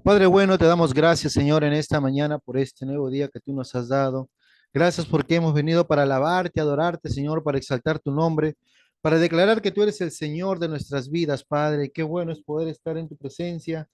Padre bueno, te damos gracias, Señor, en esta mañana por este nuevo día que tú nos has dado. Gracias porque hemos venido para alabarte, adorarte, Señor, para exaltar tu nombre, para declarar que tú eres el Señor de nuestras vidas, Padre. Qué bueno es poder estar en tu presencia.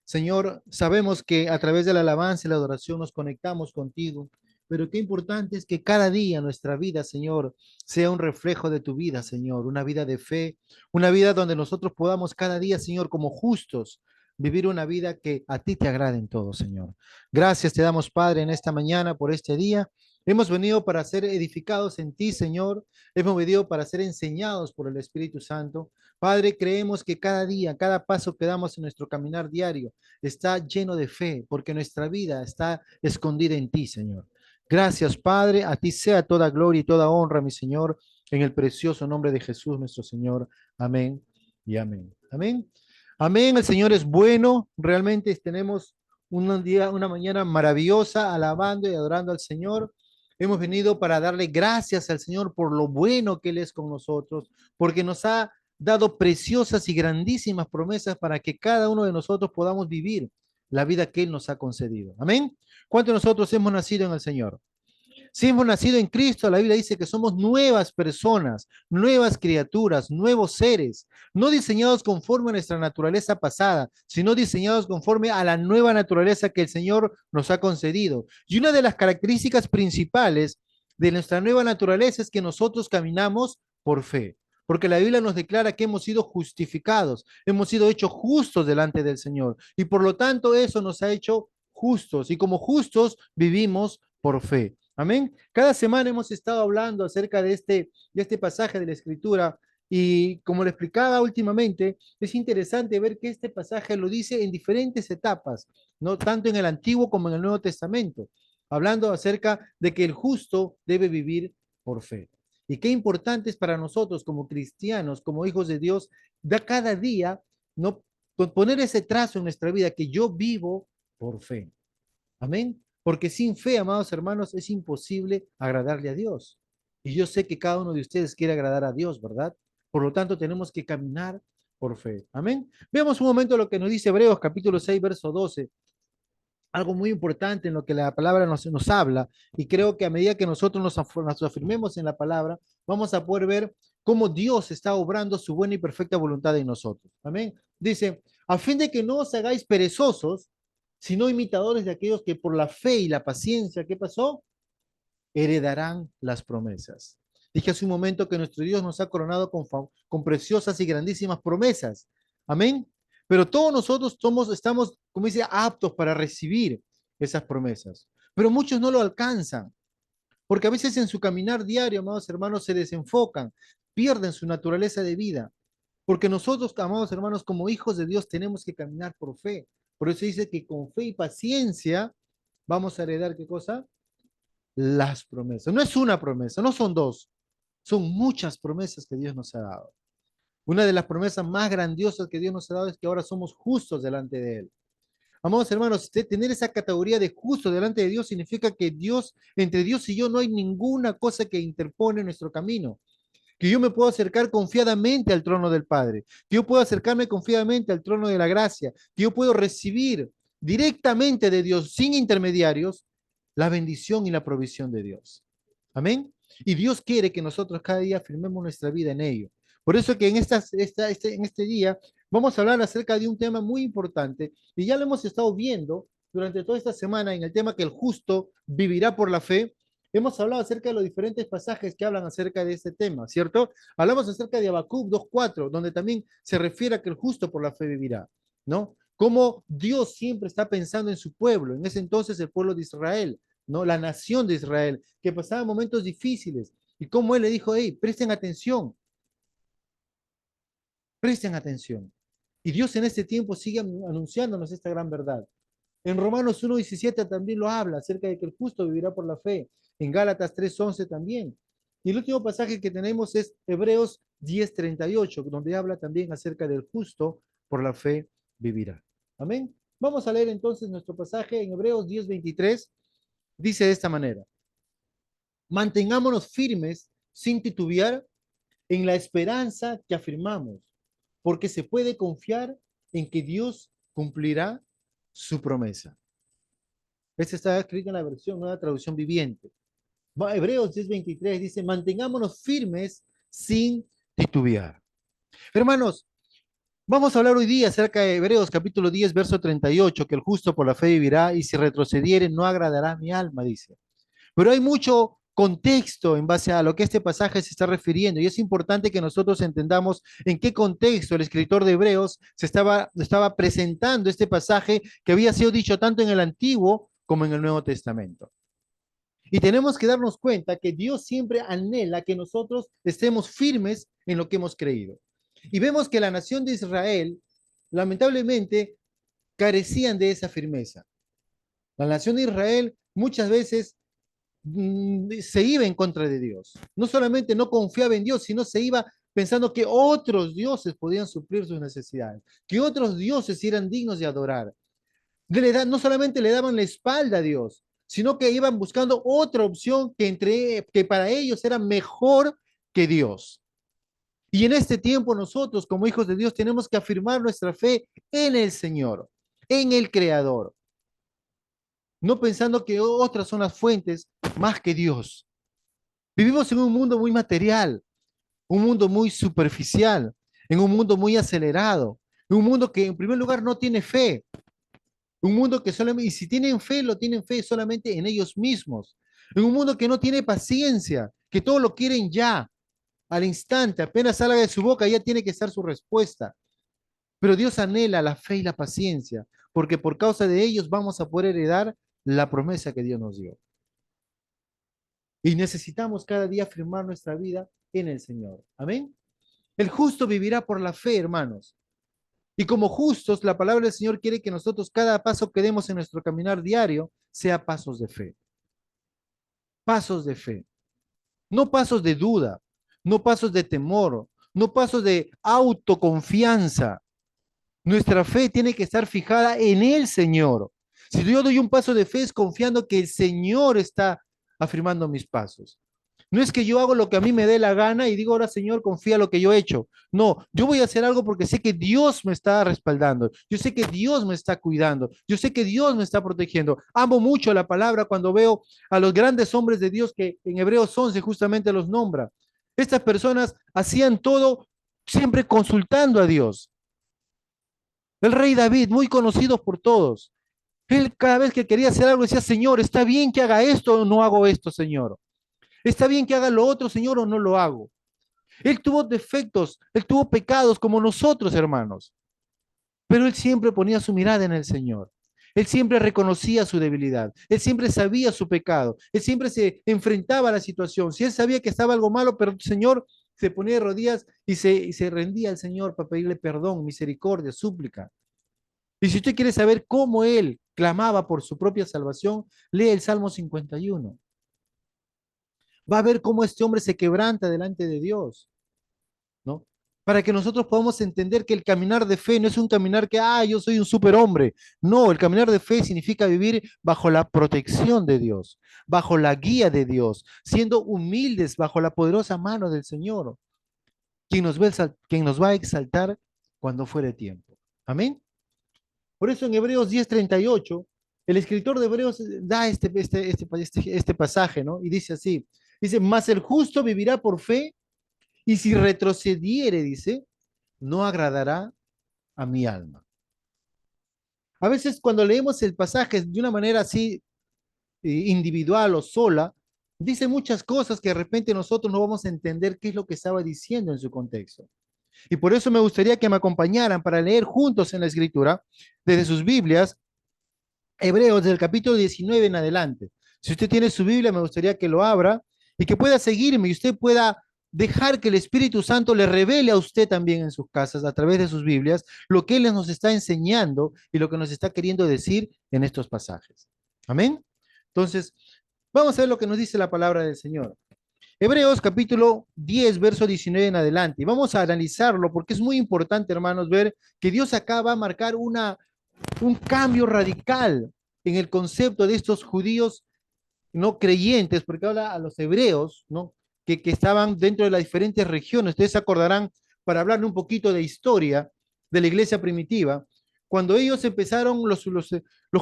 Señor, sabemos que a través de la alabanza y la adoración nos conectamos contigo, pero qué importante es que cada día nuestra vida, Señor, sea un reflejo de tu vida, Señor, una vida de fe, una vida donde nosotros podamos cada día, Señor, como justos, vivir una vida que a ti te agrade en todo, Señor. Gracias te damos, Padre, en esta mañana por este día. Hemos venido para ser edificados en ti, Señor. Hemos venido para ser enseñados por el Espíritu Santo. Padre, creemos que cada día, cada paso que damos en nuestro caminar diario está lleno de fe, porque nuestra vida está escondida en ti, Señor. Gracias, Padre. A ti sea toda gloria y toda honra, mi Señor, en el precioso nombre de Jesús, nuestro Señor. Amén y amén. Amén. Amén. El Señor es bueno. Realmente tenemos un día, una mañana maravillosa, alabando y adorando al Señor. Hemos venido para darle gracias al Señor por lo bueno que Él es con nosotros, porque nos ha dado preciosas y grandísimas promesas para que cada uno de nosotros podamos vivir la vida que Él nos ha concedido. Amén. ¿Cuántos de nosotros hemos nacido en el Señor? Si hemos nacido en Cristo, la Biblia dice que somos nuevas personas, nuevas criaturas, nuevos seres, no diseñados conforme a nuestra naturaleza pasada, sino diseñados conforme a la nueva naturaleza que el Señor nos ha concedido. Y una de las características principales de nuestra nueva naturaleza es que nosotros caminamos por fe. Porque la Biblia nos declara que hemos sido justificados, hemos sido hechos justos delante del Señor. Y por lo tanto eso nos ha hecho justos. Y como justos vivimos por fe. Amén. Cada semana hemos estado hablando acerca de este pasaje de la Escritura y como lo explicaba últimamente, es interesante ver que este pasaje lo dice en diferentes etapas, no tanto en el Antiguo como en el Nuevo Testamento, hablando acerca de que el justo debe vivir por fe. Y qué importante es para nosotros como cristianos, como hijos de Dios, da cada día no poner ese trazo en nuestra vida que yo vivo por fe. Amén. Porque sin fe, amados hermanos, es imposible agradarle a Dios. Y yo sé que cada uno de ustedes quiere agradar a Dios, ¿verdad? Por lo tanto, tenemos que caminar por fe. Amén. Veamos un momento lo que nos dice Hebreos capítulo 6 verso 12. Algo muy importante en lo que la palabra nos habla. Y creo que a medida que nosotros nos afirmemos en la palabra, vamos a poder ver cómo Dios está obrando su buena y perfecta voluntad en nosotros. Amén. Dice, a fin de que no os hagáis perezosos, sino imitadores de aquellos que por la fe y la paciencia, ¿qué pasó? Heredarán las promesas. Dije hace un momento que nuestro Dios nos ha coronado con preciosas y grandísimas promesas. Amén. Pero todos nosotros estamos, como dice, aptos para recibir esas promesas. Pero muchos no lo alcanzan, porque a veces en su caminar diario, amados hermanos, se desenfocan, pierden su naturaleza de vida. Porque nosotros, amados hermanos, como hijos de Dios, tenemos que caminar por fe. Por eso dice que con fe y paciencia vamos a heredar, ¿qué cosa? Las promesas. No es una promesa, no son dos, son muchas promesas que Dios nos ha dado. Una de las promesas más grandiosas que Dios nos ha dado es que ahora somos justos delante de Él. Amados hermanos, tener esa categoría de justo delante de Dios significa que Dios, entre Dios y yo, no hay ninguna cosa que interpone nuestro camino. Que yo me puedo acercar confiadamente al trono del Padre, que yo puedo acercarme confiadamente al trono de la gracia, que yo puedo recibir directamente de Dios, sin intermediarios, la bendición y la provisión de Dios. Amén. Y Dios quiere que nosotros cada día firmemos nuestra vida en ello. Por eso que en este día vamos a hablar acerca de un tema muy importante y ya lo hemos estado viendo durante toda esta semana en el tema que el justo vivirá por la fe. Hemos hablado acerca de los diferentes pasajes que hablan acerca de este tema, ¿cierto? Hablamos acerca de Habacuc 2:4, donde también se refiere a que el justo por la fe vivirá, ¿no? Como Dios siempre está pensando en su pueblo, en ese entonces el pueblo de Israel, ¿no? La nación de Israel, que pasaba momentos difíciles, y como Él le dijo, hey, presten atención. Y Dios en este tiempo sigue anunciándonos esta gran verdad. En Romanos 1:17 también lo habla acerca de que el justo vivirá por la fe. En Gálatas 3:11 también. Y el último pasaje que tenemos es Hebreos 10:38, donde habla también acerca del justo por la fe vivirá. Amén. Vamos a leer entonces nuestro pasaje en Hebreos 10:23. Dice de esta manera, mantengámonos firmes sin titubear en la esperanza que afirmamos, porque se puede confiar en que Dios cumplirá su promesa. Este está escrito en la versión Nueva Traducción Viviente. Hebreos 10:23 dice, mantengámonos firmes sin titubear. Hermanos, vamos a hablar hoy día acerca de Hebreos capítulo 10, verso 38, que el justo por la fe vivirá y si retrocediere no agradará a mi alma, dice. Pero hay mucho contexto en base a lo que este pasaje se está refiriendo y es importante que nosotros entendamos en qué contexto el escritor de Hebreos estaba presentando este pasaje que había sido dicho tanto en el Antiguo como en el Nuevo Testamento. Y tenemos que darnos cuenta que Dios siempre anhela que nosotros estemos firmes en lo que hemos creído. Y vemos que la nación de Israel, lamentablemente, carecían de esa firmeza. La nación de Israel muchas veces se iba en contra de Dios. No solamente no confiaba en Dios, sino se iba pensando que otros dioses podían suplir sus necesidades, que otros dioses eran dignos de adorar. No solamente le daban la espalda a Dios, sino que iban buscando otra opción que para ellos era mejor que Dios. Y en este tiempo nosotros como hijos de Dios tenemos que afirmar nuestra fe en el Señor, en el Creador, no pensando que otras son las fuentes más que Dios. Vivimos en un mundo muy material, un mundo muy superficial, en un mundo muy acelerado, en un mundo que en primer lugar no tiene fe, un mundo que solamente, y si tienen fe, lo tienen fe solamente en ellos mismos, en un mundo que no tiene paciencia, que todo lo quieren ya, al instante, apenas salga de su boca, ya tiene que estar su respuesta. Pero Dios anhela la fe y la paciencia, porque por causa de ellos vamos a poder heredar la promesa que Dios nos dio. Y necesitamos cada día afirmar nuestra vida en el Señor. Amén. El justo vivirá por la fe, hermanos. Y como justos, la palabra del Señor quiere que nosotros cada paso que demos en nuestro caminar diario sea pasos de fe. Pasos de fe. No pasos de duda, no pasos de temor, no pasos de autoconfianza. Nuestra fe tiene que estar fijada en el Señor. Si yo doy un paso de fe es confiando que el Señor está afirmando mis pasos. No es que yo hago lo que a mí me dé la gana y digo, ahora Señor, confía en lo que yo he hecho. No, yo voy a hacer algo porque sé que Dios me está respaldando. Yo sé que Dios me está cuidando. Yo sé que Dios me está protegiendo. Amo mucho la palabra cuando veo a los grandes hombres de Dios que en Hebreos 11 justamente los nombra. Estas personas hacían todo siempre consultando a Dios. El rey David, muy conocido por todos. Él cada vez que quería hacer algo decía, Señor, ¿está bien que haga esto o no hago esto, Señor? ¿Está bien que haga lo otro, Señor, o no lo hago? Él tuvo defectos, él tuvo pecados como nosotros, hermanos, pero él siempre ponía su mirada en el Señor. Él siempre reconocía su debilidad, él siempre sabía su pecado, él siempre se enfrentaba a la situación. Si él sabía que estaba algo malo, pero el Señor se ponía de rodillas y se rendía al Señor para pedirle perdón, misericordia, súplica. Y si usted quiere saber cómo él clamaba por su propia salvación, lee el Salmo 51. Va a ver cómo este hombre se quebranta delante de Dios, ¿no? Para que nosotros podamos entender que el caminar de fe no es un caminar que, yo soy un superhombre. No, el caminar de fe significa vivir bajo la protección de Dios, bajo la guía de Dios, siendo humildes bajo la poderosa mano del Señor, quien nos va a exaltar cuando fuere tiempo. Amén. Por eso en Hebreos 10:38, el escritor de Hebreos da este pasaje, ¿no? Y dice así, dice, mas el justo vivirá por fe y si retrocediere, dice, no agradará a mi alma. A veces cuando leemos el pasaje de una manera así individual o sola, dice muchas cosas que de repente nosotros no vamos a entender qué es lo que estaba diciendo en su contexto. Y por eso me gustaría que me acompañaran para leer juntos en la escritura, desde sus Biblias, Hebreos del capítulo 19 en adelante. Si usted tiene su Biblia, me gustaría que lo abra y que pueda seguirme y usted pueda dejar que el Espíritu Santo le revele a usted también en sus casas, a través de sus Biblias, lo que Él nos está enseñando y lo que nos está queriendo decir en estos pasajes. Amén. Entonces, vamos a ver lo que nos dice la palabra del Señor. Hebreos capítulo 10, verso 19 en adelante. Y vamos a analizarlo porque es muy importante, hermanos, ver que Dios acá va a marcar un cambio radical en el concepto de estos judíos no creyentes, porque habla a los hebreos, ¿no? Que estaban dentro de las diferentes regiones. Ustedes se acordarán, para hablar un poquito de historia de la iglesia primitiva, cuando ellos empezaron, los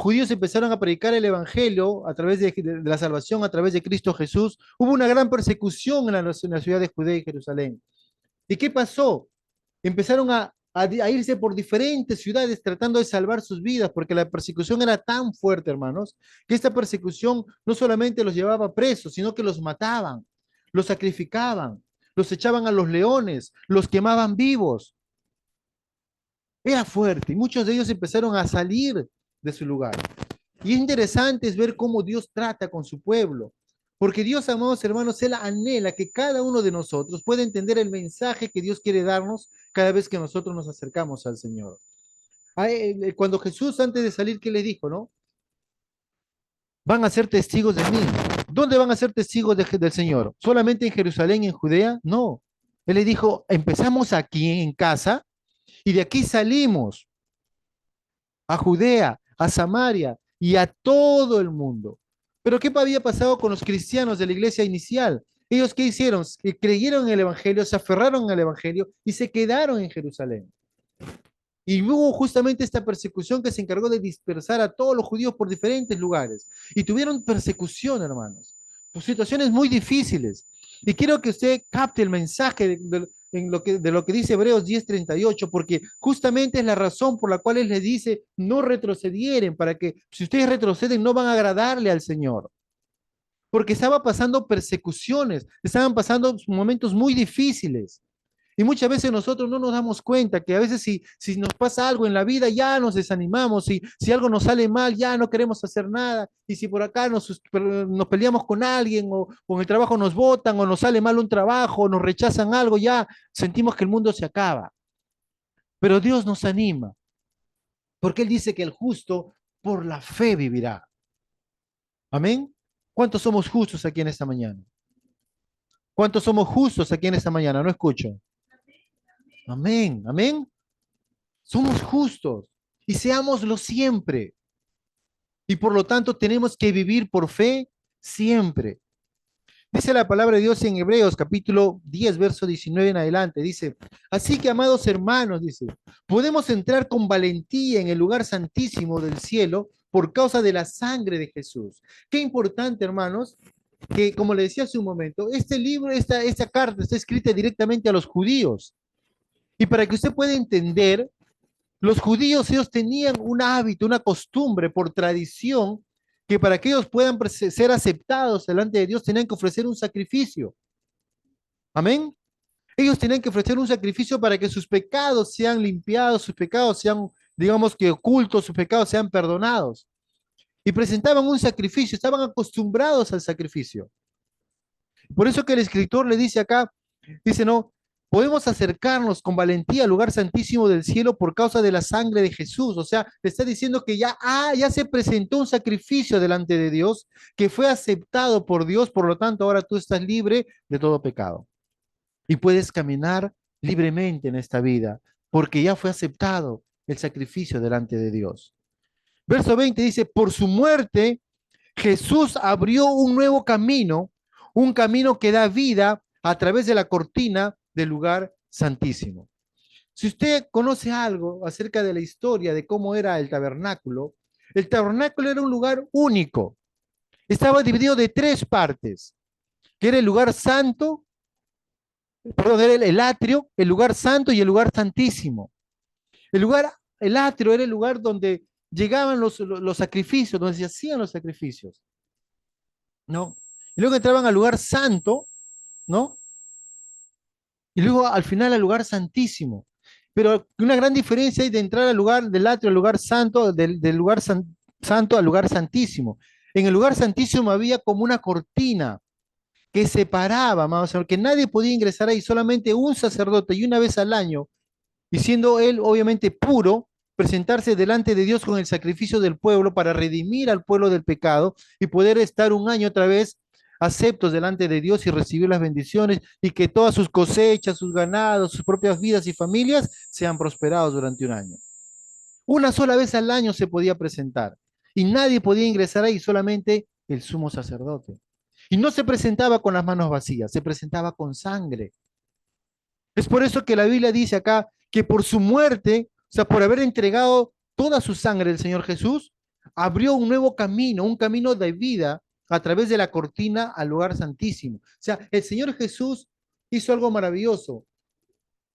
judíos empezaron a predicar el evangelio a través de la salvación, a través de Cristo Jesús, hubo una gran persecución en la ciudad de Judea y Jerusalén. ¿Y qué pasó? Empezaron a irse por diferentes ciudades tratando de salvar sus vidas, porque la persecución era tan fuerte, hermanos, que esta persecución no solamente los llevaba presos, sino que los mataban, los sacrificaban, los echaban a los leones, los quemaban vivos. Era fuerte y muchos de ellos empezaron a salir de su lugar. Y es interesante es ver cómo Dios trata con su pueblo. Porque Dios, amados hermanos, Él anhela que cada uno de nosotros pueda entender el mensaje que Dios quiere darnos cada vez que nosotros nos acercamos al Señor. Cuando Jesús antes de salir, ¿qué les dijo, no? Van a ser testigos de mí. ¿Dónde van a ser testigos del Señor? ¿Solamente en Jerusalén, en Judea? No. Él les dijo, empezamos aquí en casa y de aquí salimos a Judea, a Samaria y a todo el mundo. Pero ¿qué había pasado con los cristianos de la iglesia inicial? ¿Ellos qué hicieron? Creyeron en el Evangelio, se aferraron al Evangelio y se quedaron en Jerusalén. Y hubo justamente esta persecución que se encargó de dispersar a todos los judíos por diferentes lugares. Y tuvieron persecución, hermanos, por situaciones muy difíciles. Y quiero que usted capte el mensaje de lo que dice Hebreos 10:38, porque justamente es la razón por la cual Él les dice, no retrocedieren, para que si ustedes retroceden no van a agradarle al Señor. Porque estaba pasando persecuciones, estaban pasando momentos muy difíciles. Y muchas veces nosotros no nos damos cuenta que a veces si nos pasa algo en la vida ya nos desanimamos, si algo nos sale mal ya no queremos hacer nada, y si por acá nos peleamos con alguien o en el trabajo nos botan o nos sale mal un trabajo o nos rechazan algo, ya sentimos que el mundo se acaba. Pero Dios nos anima, porque Él dice que el justo por la fe vivirá. Amén. ¿Cuántos somos justos aquí en esta mañana? ¿Cuántos somos justos aquí en esta mañana? No escucho. Amén, amén. Somos justos y seámoslo siempre. Y por lo tanto tenemos que vivir por fe siempre. Dice la palabra de Dios en Hebreos capítulo 10, verso 19 en adelante. Dice, así que amados hermanos, dice, podemos entrar con valentía en el lugar santísimo del cielo por causa de la sangre de Jesús. Qué importante, hermanos, que como le decía hace un momento, este libro, esta carta está escrita directamente a los judíos. Y para que usted pueda entender, los judíos, ellos tenían un hábito, una costumbre por tradición, que para que ellos puedan ser aceptados delante de Dios, tenían que ofrecer un sacrificio. Amén. Ellos tenían que ofrecer un sacrificio para que sus pecados sean limpiados, sus pecados sean, digamos que ocultos, sus pecados sean perdonados. Y presentaban un sacrificio, estaban acostumbrados al sacrificio. Por eso que el escritor le dice acá, dice, no, podemos acercarnos con valentía al lugar santísimo del cielo por causa de la sangre de Jesús. O sea, le está diciendo que ya se presentó un sacrificio delante de Dios, que fue aceptado por Dios, por lo tanto ahora tú estás libre de todo pecado. Y puedes caminar libremente en esta vida, porque ya fue aceptado el sacrificio delante de Dios. Verso 20 dice, por su muerte Jesús abrió un nuevo camino, un camino que da vida a través de la cortina del lugar santísimo. Si usted conoce algo acerca de la historia de cómo era el tabernáculo era un lugar único. Estaba dividido de tres partes, que era el lugar santo, perdón, era el atrio, el lugar santo y el lugar santísimo. El atrio era el lugar donde llegaban los sacrificios, donde se hacían los sacrificios, ¿no? Y luego entraban al lugar santo, ¿no? Y luego al final al lugar santísimo. Pero una gran diferencia hay de entrar al lugar del atrio, al lugar santo, del lugar santo al lugar santísimo. En el lugar santísimo había como una cortina que separaba, vamos a ver, que nadie podía ingresar ahí, solamente un sacerdote y una vez al año, y siendo él obviamente puro, presentarse delante de Dios con el sacrificio del pueblo para redimir al pueblo del pecado y poder estar un año otra vez aceptos delante de Dios y recibir las bendiciones y que todas sus cosechas, sus ganados, sus propias vidas y familias sean prosperados durante un año. Una sola vez al año se podía presentar y nadie podía ingresar ahí, solamente el sumo sacerdote. Y no se presentaba con las manos vacías, se presentaba con sangre. Es por eso que la Biblia dice acá que por su muerte, o sea, por haber entregado toda su sangre del Señor Jesús, abrió un nuevo camino, un camino de vida a través de la cortina al lugar santísimo. O sea, el Señor Jesús hizo algo maravilloso.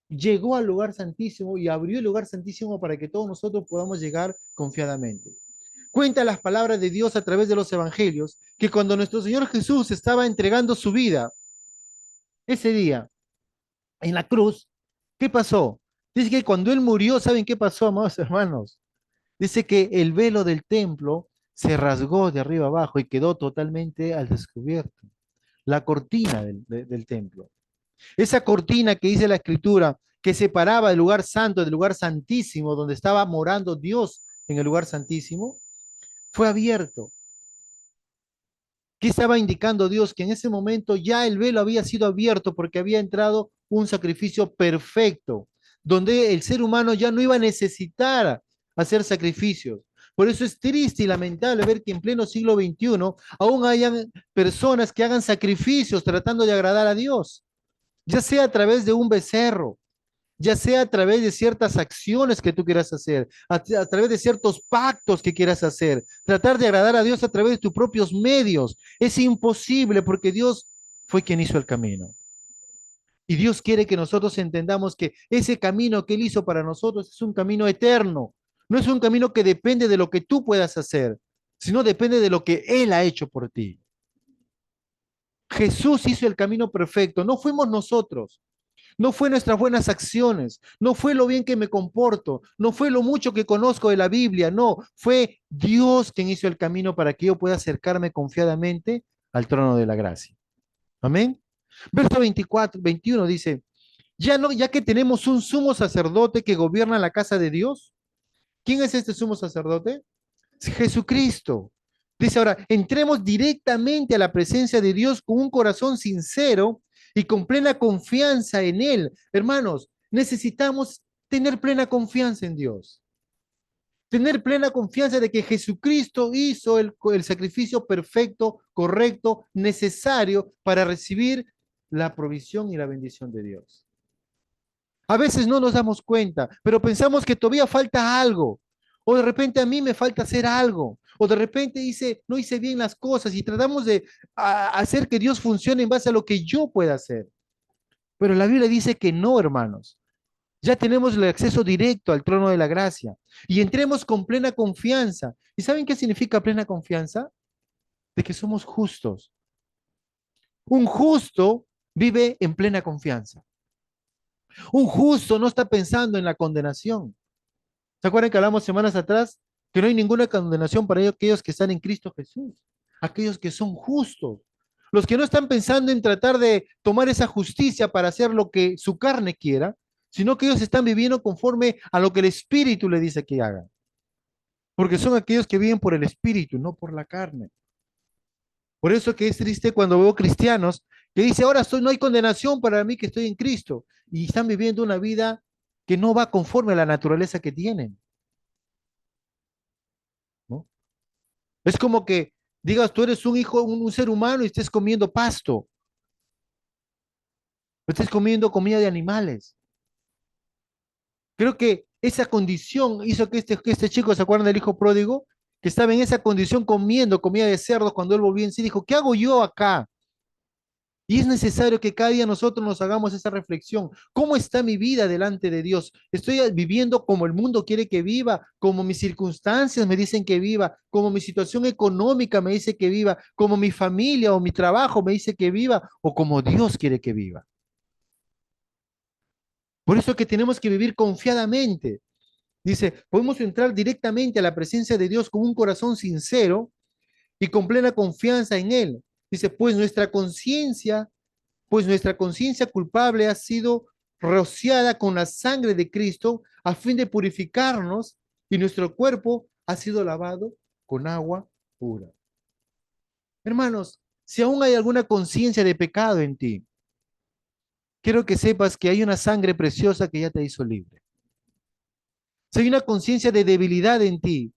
Llegó al lugar santísimo y abrió el lugar santísimo para que todos nosotros podamos llegar confiadamente. Cuenta las palabras de Dios a través de los evangelios que cuando nuestro Señor Jesús estaba entregando su vida ese día en la cruz, ¿qué pasó? Dice que cuando él murió, ¿saben qué pasó, amados hermanos? Dice que el velo del templo se rasgó de arriba abajo y quedó totalmente al descubierto. La cortina del templo. Esa cortina que dice la escritura, que separaba el lugar santo del lugar santísimo, donde estaba morando Dios en el lugar santísimo, fue abierto. ¿Qué estaba indicando Dios? Que en ese momento ya el velo había sido abierto porque había entrado un sacrificio perfecto, donde el ser humano ya no iba a necesitar hacer sacrificios. Por eso es triste y lamentable ver que en pleno siglo XXI aún hayan personas que hagan sacrificios tratando de agradar a Dios, ya sea a través de un becerro, ya sea a través de ciertas acciones que tú quieras hacer, a través de ciertos pactos que quieras hacer, tratar de agradar a Dios a través de tus propios medios. Es imposible porque Dios fue quien hizo el camino. Y Dios quiere que nosotros entendamos que ese camino que Él hizo para nosotros es un camino eterno. No es un camino que depende de lo que tú puedas hacer, sino depende de lo que Él ha hecho por ti. Jesús hizo el camino perfecto, no fuimos nosotros. No fue nuestras buenas acciones, no fue lo bien que me comporto, no fue lo mucho que conozco de la Biblia, no, fue Dios quien hizo el camino para que yo pueda acercarme confiadamente al trono de la gracia. Amén. Verso 24, 21 dice, ya no, ya que tenemos un sumo sacerdote que gobierna la casa de Dios. ¿Quién es este sumo sacerdote? Jesucristo. Dice ahora, entremos directamente a la presencia de Dios con un corazón sincero y con plena confianza en Él. Hermanos, necesitamos tener plena confianza en Dios. Tener plena confianza de que Jesucristo hizo el sacrificio perfecto, correcto, necesario para recibir la provisión y la bendición de Dios. A veces no nos damos cuenta, pero pensamos que todavía falta algo. O de repente a mí me falta hacer algo. O de repente no hice bien las cosas y tratamos de hacer que Dios funcione en base a lo que yo pueda hacer. Pero la Biblia dice que no, hermanos. Ya tenemos el acceso directo al trono de la gracia y entremos con plena confianza. ¿Y saben qué significa plena confianza? De que somos justos. Un justo vive en plena confianza. Un justo no está pensando en la condenación. ¿Se acuerdan que hablamos semanas atrás? Que no hay ninguna condenación para aquellos que están en Cristo Jesús, aquellos que son justos, los que no están pensando en tratar de tomar esa justicia para hacer lo que su carne quiera, sino que ellos están viviendo conforme a lo que el Espíritu le dice que hagan, porque son aquellos que viven por el Espíritu, no por la carne. Por eso que es triste cuando veo cristianos que dicen, ahora no hay condenación para mí que estoy en Cristo, y están viviendo una vida que no va conforme a la naturaleza que tienen, ¿no? Es como que digas, tú eres un hijo, un ser humano y estés comiendo pasto, estés comiendo comida de animales. Creo que esa condición hizo que este chico, ¿se acuerdan del hijo pródigo? Que estaba en esa condición comiendo comida de cerdos cuando él volvió en sí, dijo, ¿qué hago yo acá? Y es necesario que cada día nosotros nos hagamos esa reflexión. ¿Cómo está mi vida delante de Dios? ¿Estoy viviendo como el mundo quiere que viva? ¿Como mis circunstancias me dicen que viva? ¿Como mi situación económica me dice que viva? ¿Como mi familia o mi trabajo me dice que viva? ¿O como Dios quiere que viva? Por eso es que tenemos que vivir confiadamente. Dice, podemos entrar directamente a la presencia de Dios con un corazón sincero y con plena confianza en Él. Dice, pues nuestra conciencia culpable ha sido rociada con la sangre de Cristo a fin de purificarnos y nuestro cuerpo ha sido lavado con agua pura. Hermanos, si aún hay alguna conciencia de pecado en ti, quiero que sepas que hay una sangre preciosa que ya te hizo libre. Si hay una conciencia de debilidad en ti,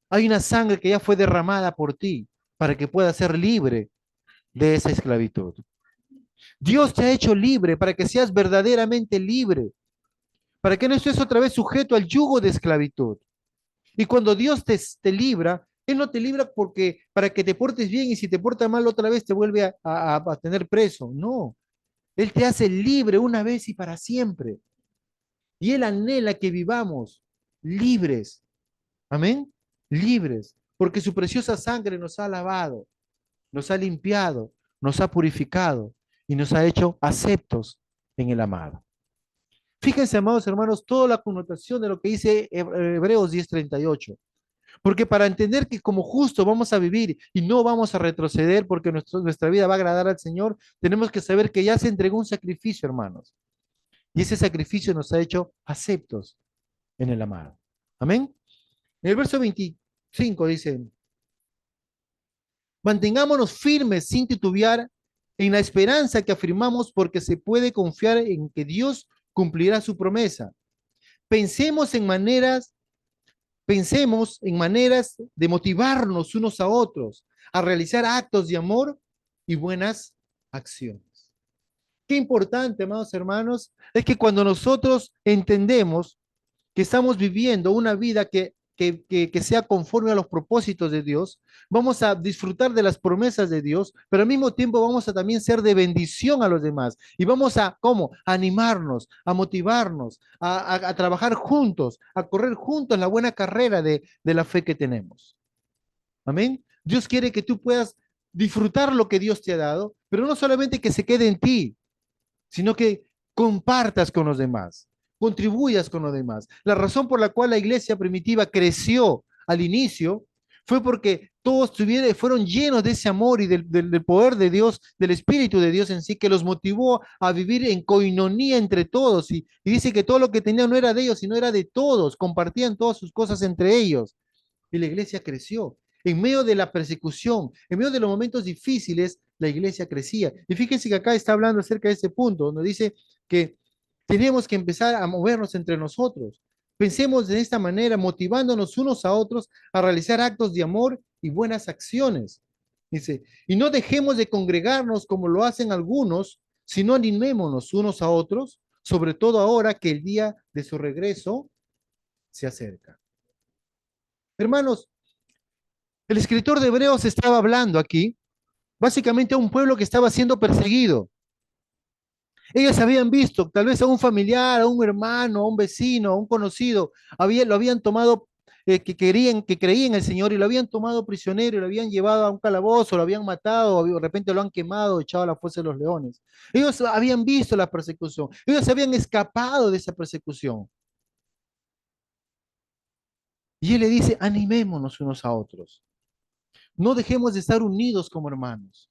hay una sangre que ya fue derramada por ti para que puedas ser libre de esa esclavitud. Dios te ha hecho libre para que seas verdaderamente libre, para que no estés otra vez sujeto al yugo de esclavitud. Y cuando Dios te libra, Él no te libra porque para que te portes bien y si te portas mal otra vez te vuelve a tener preso. No, Él te hace libre una vez y para siempre. Y Él anhela que vivamos libres. Amén. Libres. Porque su preciosa sangre nos ha lavado, nos ha limpiado, nos ha purificado y nos ha hecho aceptos en el amado. Fíjense, amados hermanos, toda la connotación de lo que dice Hebreos 10:38. Porque para entender que como justo vamos a vivir y no vamos a retroceder porque nuestra vida va a agradar al Señor, tenemos que saber que ya se entregó un sacrificio, hermanos. Y ese sacrificio nos ha hecho aceptos en el amado. Amén. En el verso 25 dice, mantengámonos firmes sin titubear en la esperanza que afirmamos porque se puede confiar en que Dios cumplirá su promesa. Pensemos en maneras Pensemos en maneras de motivarnos unos a otros, a realizar actos de amor y buenas acciones. Qué importante, amados hermanos, es que cuando nosotros entendemos que estamos viviendo una vida que sea conforme a los propósitos de Dios, vamos a disfrutar de las promesas de Dios, pero al mismo tiempo vamos a también ser de bendición a los demás. Y vamos a, ¿cómo? A animarnos, a motivarnos, a trabajar juntos, a correr juntos la buena carrera de la fe que tenemos. Amén. Dios quiere que tú puedas disfrutar lo que Dios te ha dado, pero no solamente que se quede en ti, sino que compartas con los demás, contribuyas con los demás. La razón por la cual la iglesia primitiva creció al inicio fue porque todos fueron llenos de ese amor y del poder de Dios, del Espíritu de Dios en sí, que los motivó a vivir en coinonía entre todos. Y dice que todo lo que tenían no era de ellos, sino era de todos, compartían todas sus cosas entre ellos. Y la iglesia creció. En medio de la persecución, en medio de los momentos difíciles, la iglesia crecía. Y fíjense que acá está hablando acerca de ese punto, donde dice que tenemos que empezar a movernos entre nosotros. Pensemos de esta manera, motivándonos unos a otros a realizar actos de amor y buenas acciones. Dice, y no dejemos de congregarnos como lo hacen algunos, sino animémonos unos a otros, sobre todo ahora que el día de su regreso se acerca. Hermanos, el escritor de Hebreos estaba hablando aquí, básicamente a un pueblo que estaba siendo perseguido. Ellos habían visto, tal vez a un familiar, a un hermano, a un vecino, a un conocido, lo habían tomado, que creían en el Señor y lo habían tomado prisionero y lo habían llevado a un calabozo, lo habían matado, o de repente lo han quemado, echado a la fuerza de los leones. Ellos habían visto la persecución, ellos habían escapado de esa persecución. Y él le dice, animémonos unos a otros. No dejemos de estar unidos como hermanos.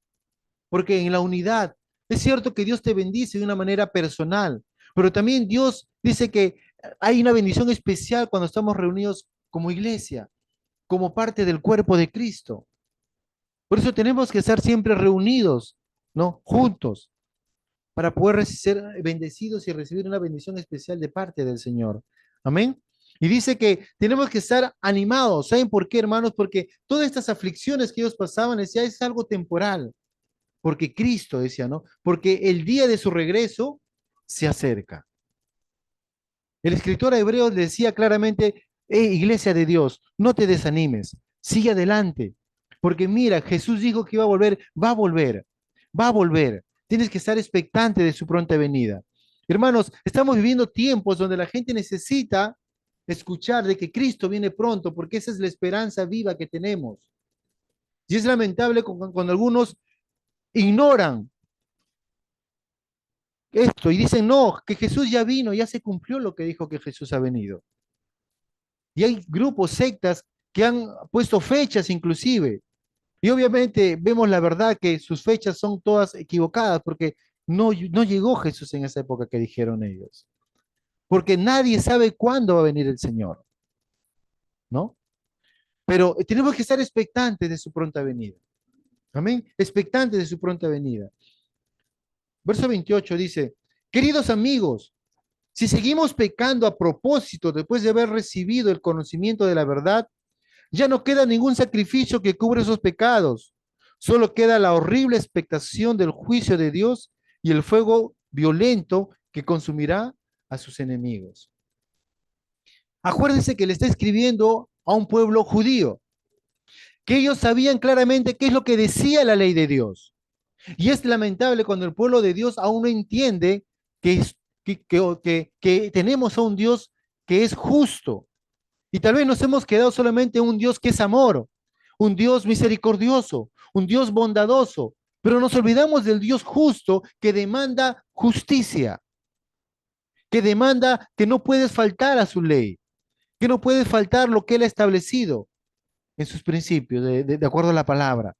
Porque en la unidad es cierto que Dios te bendice de una manera personal, pero también Dios dice que hay una bendición especial cuando estamos reunidos como iglesia, como parte del cuerpo de Cristo. Por eso tenemos que estar siempre reunidos, ¿no? Juntos, para poder ser bendecidos y recibir una bendición especial de parte del Señor. Amén. Y dice que tenemos que estar animados. ¿Saben por qué, hermanos? Porque todas estas aflicciones que ellos pasaban, decía, es algo temporal. Porque Cristo decía, ¿no? Porque el día de su regreso se acerca. El escritor hebreo decía claramente, iglesia de Dios, no te desanimes, sigue adelante, porque mira, Jesús dijo que iba a volver, va a volver, va a volver. Tienes que estar expectante de su pronta venida. Hermanos, estamos viviendo tiempos donde la gente necesita escuchar de que Cristo viene pronto, porque esa es la esperanza viva que tenemos. Y es lamentable cuando algunos ignoran esto y dicen, no, que Jesús ya vino, ya se cumplió lo que dijo que Jesús ha venido. Y hay grupos, sectas que han puesto fechas inclusive. Y obviamente vemos la verdad que sus fechas son todas equivocadas porque no llegó Jesús en esa época que dijeron ellos. Porque nadie sabe cuándo va a venir el Señor, ¿no? Pero tenemos que estar expectantes de su pronta venida. Amén. Expectantes de su pronta venida. Verso 28 dice, queridos amigos, si seguimos pecando a propósito después de haber recibido el conocimiento de la verdad, ya no queda ningún sacrificio que cubra esos pecados. Solo queda la horrible expectación del juicio de Dios y el fuego violento que consumirá a sus enemigos. Acuérdense que le está escribiendo a un pueblo judío, que ellos sabían claramente qué es lo que decía la ley de Dios. Y es lamentable cuando el pueblo de Dios aún no entiende que, que tenemos a un Dios que es justo. Y tal vez nos hemos quedado solamente en un Dios que es amor, un Dios misericordioso, un Dios bondadoso, pero nos olvidamos del Dios justo que demanda justicia, que demanda que no puedes faltar a su ley, que no puedes faltar lo que él ha establecido en sus principios, de acuerdo a la palabra.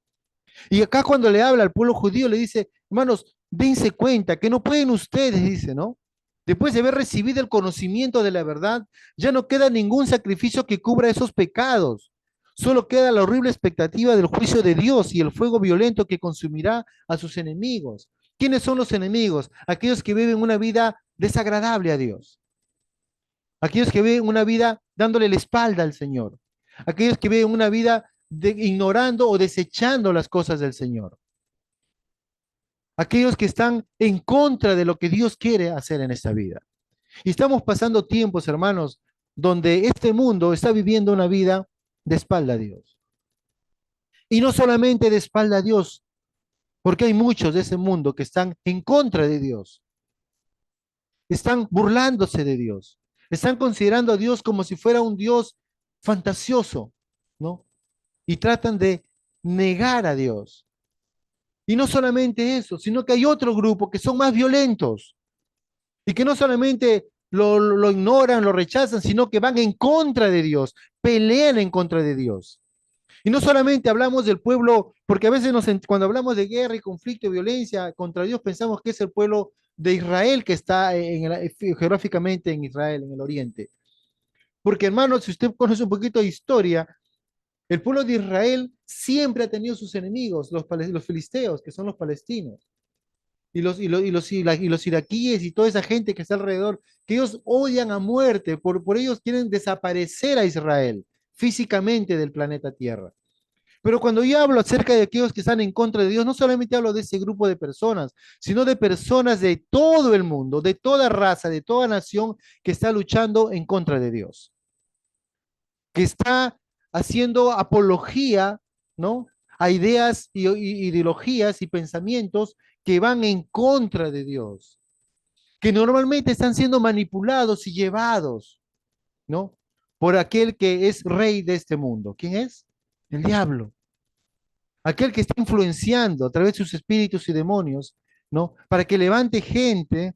Y acá cuando le habla al pueblo judío, le dice, hermanos, dense cuenta que no pueden ustedes, dice, ¿no? Después de haber recibido el conocimiento de la verdad, ya no queda ningún sacrificio que cubra esos pecados. Solo queda la horrible expectativa del juicio de Dios y el fuego violento que consumirá a sus enemigos. ¿Quiénes son los enemigos? Aquellos que viven una vida desagradable a Dios. Aquellos que viven una vida dándole la espalda al Señor. Aquellos que viven una vida ignorando o desechando las cosas del Señor. Aquellos que están en contra de lo que Dios quiere hacer en esta vida. Y estamos pasando tiempos, hermanos, donde este mundo está viviendo una vida de espalda a Dios. Y no solamente de espalda a Dios, porque hay muchos de ese mundo que están en contra de Dios, están burlándose de Dios, están considerando a Dios como si fuera un Dios fantasioso, ¿no? Y tratan de negar a Dios. Y no solamente eso, sino que hay otro grupo que son más violentos y que no solamente lo ignoran, lo rechazan, sino que van en contra de Dios, pelean en contra de Dios. Y no solamente hablamos del pueblo, porque a veces cuando hablamos de guerra y conflicto y violencia contra Dios, pensamos que es el pueblo de Israel que está geográficamente en Israel, en el oriente. Porque hermanos, si usted conoce un poquito de historia, el pueblo de Israel siempre ha tenido sus enemigos, los filisteos, que son los palestinos, y los iraquíes y toda esa gente que está alrededor, que ellos odian a muerte, por ellos quieren desaparecer a Israel físicamente del planeta Tierra. Pero cuando yo hablo acerca de aquellos que están en contra de Dios, no solamente hablo de ese grupo de personas, sino de personas de todo el mundo, de toda raza, de toda nación que está luchando en contra de Dios, que está haciendo apología, ¿no? A ideas y ideologías y pensamientos que van en contra de Dios, que normalmente están siendo manipulados y llevados, ¿no? Por aquel que es rey de este mundo. ¿Quién es? El diablo. Aquel que está influenciando a través de sus espíritus y demonios, ¿no? Para que levante gente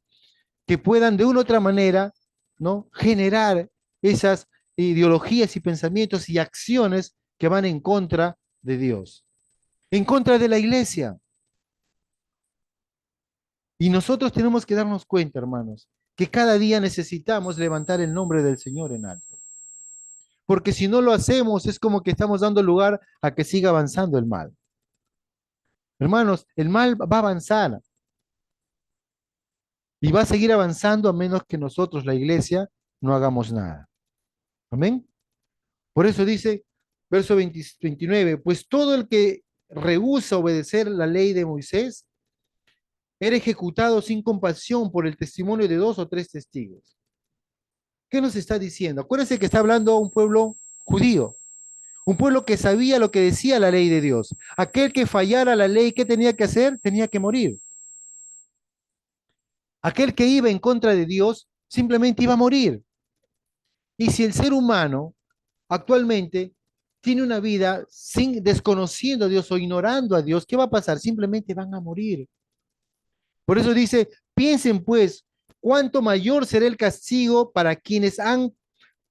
que puedan de una u otra manera, ¿no? Generar esas ideologías y pensamientos y acciones que van en contra de Dios, en contra de la iglesia. Y nosotros tenemos que darnos cuenta, hermanos, que cada día necesitamos levantar el nombre del Señor en alto. Porque si no lo hacemos, es como que estamos dando lugar a que siga avanzando el mal. Hermanos, el mal va a avanzar y va a seguir avanzando a menos que nosotros, la iglesia, no hagamos nada. Amén. Por eso dice, verso 29, pues todo el que rehúsa obedecer la ley de Moisés era ejecutado sin compasión por el testimonio de dos o tres testigos. ¿Qué nos está diciendo? Acuérdense que está hablando a un pueblo judío, un pueblo que sabía lo que decía la ley de Dios. Aquel que fallara la ley, ¿qué tenía que hacer? Tenía que morir. Aquel que iba en contra de Dios simplemente iba a morir. Y si el ser humano actualmente tiene una vida sin desconociendo a Dios o ignorando a Dios, ¿qué va a pasar? Simplemente van a morir. Por eso dice, piensen pues, cuánto mayor será el castigo para quienes han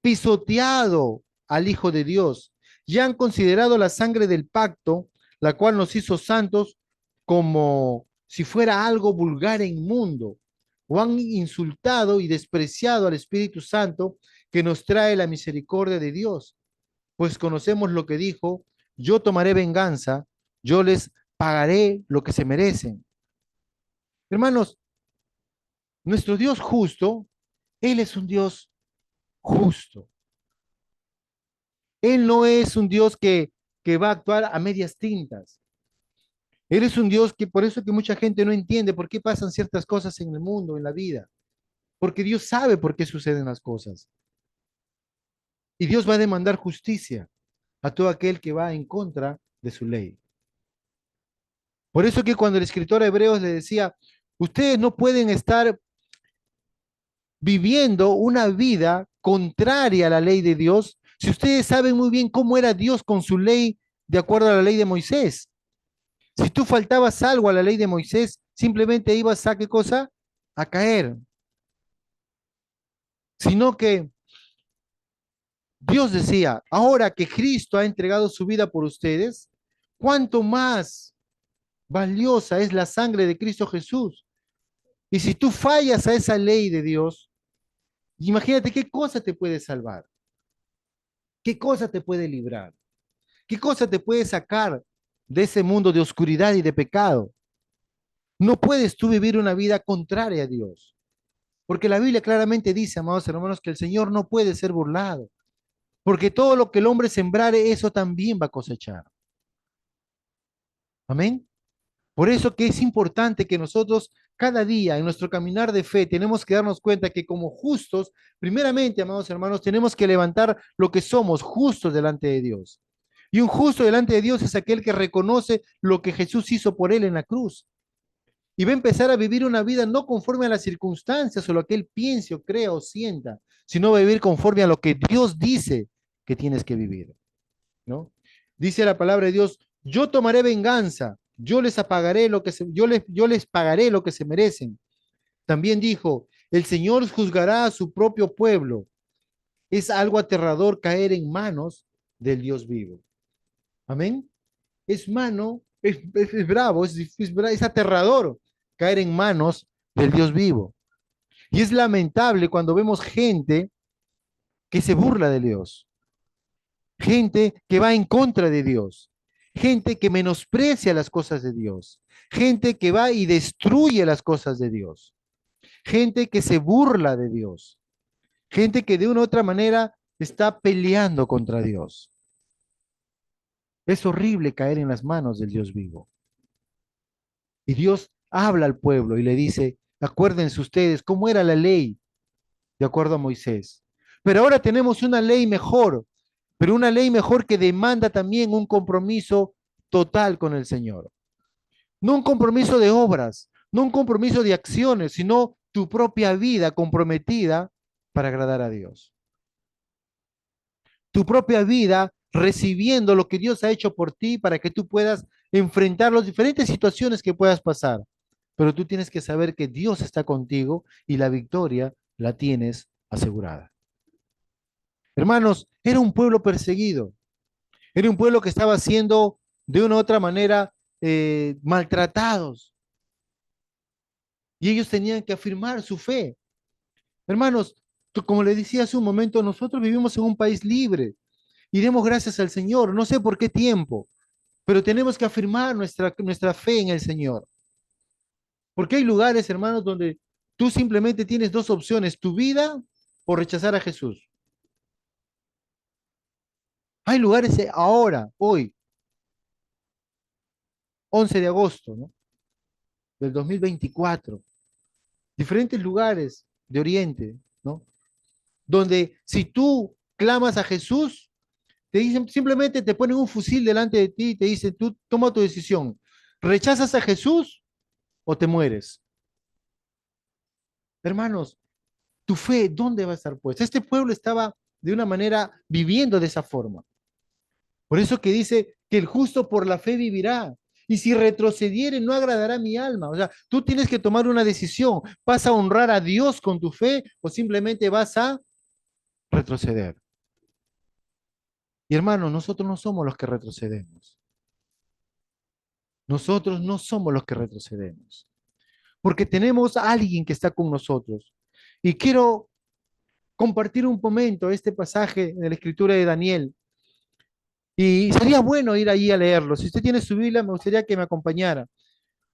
pisoteado al Hijo de Dios y han considerado la sangre del pacto, la cual nos hizo santos, como si fuera algo vulgar e inmundo, o han insultado y despreciado al Espíritu Santo que nos trae la misericordia de Dios, pues conocemos lo que dijo, yo tomaré venganza, yo les pagaré lo que se merecen. Hermanos, nuestro Dios justo, Él es un Dios justo. Él no es un Dios que va a actuar a medias tintas. Él es un Dios que por eso que mucha gente no entiende por qué pasan ciertas cosas en el mundo, en la vida. Porque Dios sabe por qué suceden las cosas. Y Dios va a demandar justicia a todo aquel que va en contra de su ley. Por eso que cuando el escritor a Hebreos le decía, ustedes no pueden estar viviendo una vida contraria a la ley de Dios si ustedes saben muy bien cómo era Dios con su ley de acuerdo a la ley de Moisés. Si tú faltabas algo a la ley de Moisés, simplemente ibas a, ¿qué cosa? A caer. Sino que Dios decía, ahora que Cristo ha entregado su vida por ustedes, ¿cuánto más valiosa es la sangre de Cristo Jesús? Y si tú fallas a esa ley de Dios, imagínate qué cosa te puede salvar, qué cosa te puede librar, qué cosa te puede sacar de ese mundo de oscuridad y de pecado. No puedes tú vivir una vida contraria a Dios, porque la Biblia claramente dice, amados hermanos, que el Señor no puede ser burlado, porque todo lo que el hombre sembrare, eso también va a cosechar. Amén. Por eso que es importante que nosotros cada día en nuestro caminar de fe tenemos que darnos cuenta que como justos, primeramente, amados hermanos, tenemos que levantar lo que somos justos delante de Dios. Y un justo delante de Dios es aquel que reconoce lo que Jesús hizo por él en la cruz. Y va a empezar a vivir una vida no conforme a las circunstancias o lo que él piense o crea o sienta, sino va a vivir conforme a lo que Dios dice que tienes que vivir, ¿no? Dice la palabra de Dios, yo tomaré venganza, yo les apagaré lo que yo les pagaré lo que se merecen. También dijo, el Señor juzgará a su propio pueblo. Es algo aterrador caer en manos del Dios vivo. Amén. Es mano, es bravo, es aterrador caer en manos del Dios vivo. Y es lamentable cuando vemos gente que se burla de Dios, gente que va en contra de Dios, gente que menosprecia las cosas de Dios, gente que va y destruye las cosas de Dios, gente que se burla de Dios, gente que de una u otra manera está peleando contra Dios. Es horrible caer en las manos del Dios vivo. Y Dios habla al pueblo y le dice, acuérdense ustedes cómo era la ley de acuerdo a Moisés. Pero ahora tenemos una ley mejor, pero una ley mejor que demanda también un compromiso total con el Señor. No un compromiso de obras, no un compromiso de acciones, sino tu propia vida comprometida para agradar a Dios. Tu propia vida recibiendo lo que Dios ha hecho por ti para que tú puedas enfrentar las diferentes situaciones que puedas pasar. Pero tú tienes que saber que Dios está contigo y la victoria la tienes asegurada. Hermanos, era un pueblo perseguido, era un pueblo que estaba siendo de una u otra manera maltratados y ellos tenían que afirmar su fe. Hermanos, como le decía hace un momento, nosotros vivimos en un país libre y demos gracias al Señor, no sé por qué tiempo, pero tenemos que afirmar nuestra fe en el Señor. Porque hay lugares, hermanos, donde tú simplemente tienes dos opciones, tu vida o rechazar a Jesús. Hay lugares ahora, hoy, 11 de agosto, ¿no? Del 2024, diferentes lugares de Oriente, ¿no? Donde si tú clamas a Jesús, te dicen, simplemente te ponen un fusil delante de ti y te dicen, tú toma tu decisión, ¿rechazas a Jesús o te mueres? Hermanos, tu fe, ¿dónde va a estar puesta? Este pueblo estaba de una manera viviendo de esa forma. Por eso que dice que el justo por la fe vivirá. Y si retrocediere, no agradará mi alma. O sea, tú tienes que tomar una decisión. ¿Vas a honrar a Dios con tu fe o simplemente vas a retroceder? Y hermano, nosotros no somos los que retrocedemos. Nosotros no somos los que retrocedemos. Porque tenemos a alguien que está con nosotros. Y quiero compartir un momento este pasaje en la escritura de Daniel. Y sería bueno ir allí a leerlo. Si usted tiene su Biblia, me gustaría que me acompañara.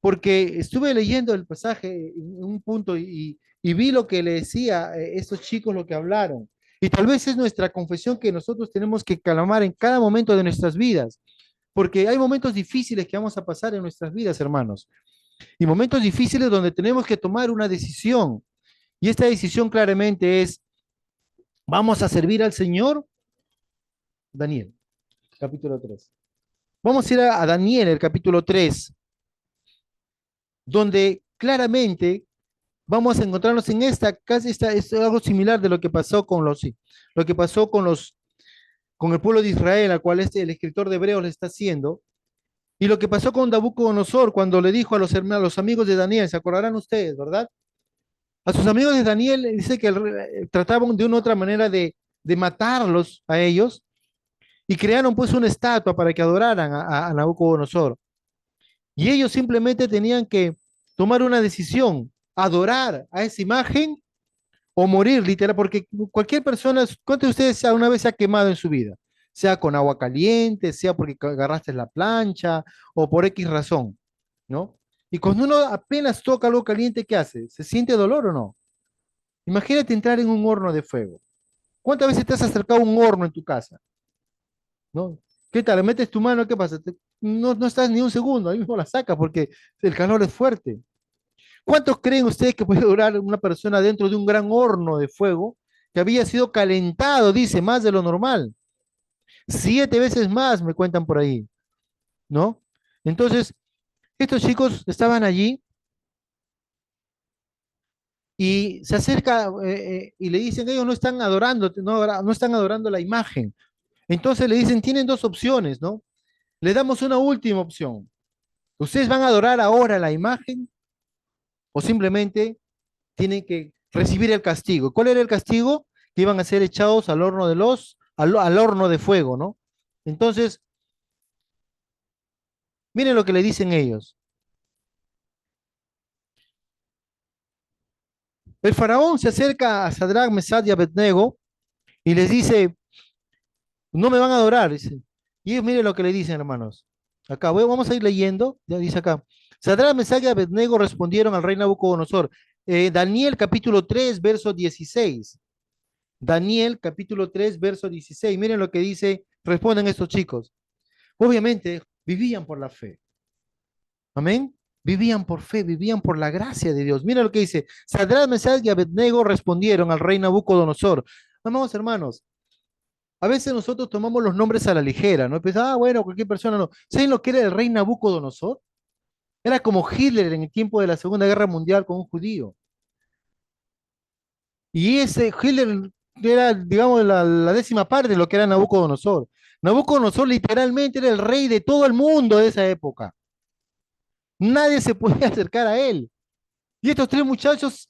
Porque estuve leyendo el pasaje en un punto y vi lo que le decía estos chicos, lo que hablaron. Y tal vez es nuestra confesión que nosotros tenemos que clamar en cada momento de nuestras vidas, porque hay momentos difíciles que vamos a pasar en nuestras vidas, hermanos, y momentos difíciles donde tenemos que tomar una decisión. Y esta decisión claramente es, ¿vamos a servir al Señor Daniel, capítulo 3. Vamos a ir a Daniel, el capítulo 3, donde claramente vamos a encontrarnos en es algo similar de lo que pasó con lo que pasó con el pueblo de Israel, al cual el escritor de Hebreos le está haciendo, y lo que pasó con Nabucodonosor cuando le dijo a los hermanos, a los amigos de Daniel, se acordarán ustedes, ¿verdad? A sus amigos de Daniel dice que trataban de una u otra manera de matarlos a ellos y crearon pues una estatua para que adoraran a Nabucodonosor. Y ellos simplemente tenían que tomar una decisión, adorar a esa imagen o morir, literal, porque cualquier persona, ¿cuántos de ustedes alguna vez se ha quemado en su vida? Sea con agua caliente, sea porque agarraste la plancha o por X razón, ¿no? Y cuando uno apenas toca algo caliente, ¿qué hace? ¿Se siente dolor o no? Imagínate entrar en un horno de fuego. ¿Cuántas veces te has acercado a un horno en tu casa? ¿No? ¿Qué tal? Le metes tu mano, ¿qué pasa? No estás ni un segundo, ahí mismo la sacas porque el calor es fuerte. ¿Cuántos creen ustedes que puede durar una persona dentro de un gran horno de fuego que había sido calentado, dice, más de lo normal? 7 veces más me cuentan por ahí, ¿no? Entonces, estos chicos estaban allí y se acerca y le dicen, ellos no están adorando, no están adorando la imagen. Entonces le dicen, tienen dos opciones, ¿no? Le damos una última opción. ¿Ustedes van a adorar ahora la imagen o simplemente tienen que recibir el castigo? ¿Cuál era el castigo? Que iban a ser echados al horno al horno de fuego, ¿no? Entonces, miren lo que le dicen ellos. El faraón se acerca a Sadrach, Mesach y Abednego y les dice, no me van a adorar, dice. Y ellos miren lo que le dicen, hermanos. Acá, vamos a ir leyendo, ya dice acá. Sadrach, Mesach y Abednego respondieron al rey Nabucodonosor. Daniel capítulo 3, verso 16. Daniel capítulo 3, verso 16. Miren lo que dice, responden estos chicos. Obviamente, vivían por la fe. Amén. Vivían por fe, vivían por la gracia de Dios. Mira lo que dice. Sadrach, Mesach y Abednego respondieron al rey Nabucodonosor. Amados hermanos, a veces nosotros tomamos los nombres a la ligera, ¿no? Pues, bueno, cualquier persona no. ¿Saben lo que era el rey Nabucodonosor? Era como Hitler en el tiempo de la Segunda Guerra Mundial con un judío. Y ese Hitler era, digamos, la décima parte de lo que era Nabucodonosor. Nabucodonosor literalmente era el rey de todo el mundo de esa época. Nadie se podía acercar a él. Y estos tres muchachos,